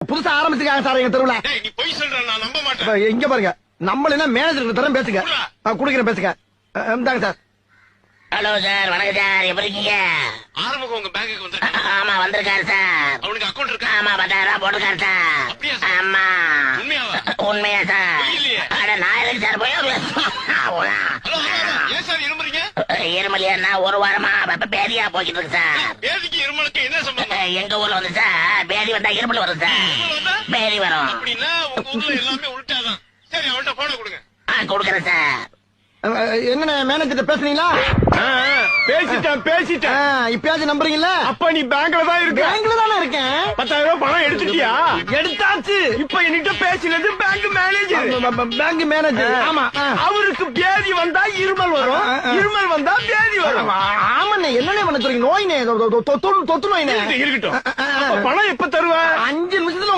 புதுசா ஆரம்பிச்சிருக்காங்க சார் எங்க தெருவுல. நீ போய் சொல்ற, நான் நம்ப மாட்டேன். எங்க பாருங்க, நம்மள மேனேஜருக்கு தரம் பேசுங்க. குடுக்கிறேன் பேசுங்க. இந்தாங்க சார். ஹலோ சார், வணக்கம் சார், எப்படி இருக்கீங்க? ஆரம்பம் உங்க பேங்குக்கு வந்திருக்காங்க. ஆமா வந்திருக்காரு சார். அவனுக்கு அக்கௌண்ட் இருக்கா? ஆமா 10,000 போட்டுருக்காரு சார். அப்படியா சார்? ஆமா. உண்மையாவா? உண்மையா சார்? இல்லையே. அட நான் எதுக்கு சார் போய் ஹலோ, ஏன் சார் இருமுறீங்க? இருமலியா ஒரு வாரமா பேதியா போய்கிட்டு இருக்கு சார். பேதிக்கு இருமலுக்கு என்ன சம்பந்தம்? எங்க ஊர்ல வந்து சார் பேதி வந்தா இருமல் வரும் சார். இருமல் வந்தா? பேதி வரும். அப்படின்னா உங்க ஊர்ல எல்லாமே உள்டாதான். சரி, அவன்கிட்ட போன கொடுங்க. கொடுக்குறேன் சார். என்ன மேனேஜர் பேசுறீங்களா? பேசிட்டேன். இப்பயாச்சும் நம்புறீங்களா? அப்ப நீ பேங்க்ல தான் இருக்க. பேங்க்ல தானே இருக்கேன். 10,000 ரூபாய் பணம் எடுத்துட்டியா? எடுத்தாச்சு. இப்ப என்கிட்ட பேசினது பேங்க் மேனேஜர். Bank manager. ஆமா, அவருக்கு பேதி வந்தா இருமல் வரும், இருமல் வந்தா பேதி வரும். ஆமாண்ணே, என்னண்ணே பண்ண சொல்றீங்க? நோய்னே, தொத்து நோய்னே. இருக்கட்டும். அப்ப பணம் எப்ப தருவ? 5 நிமிஷத்துல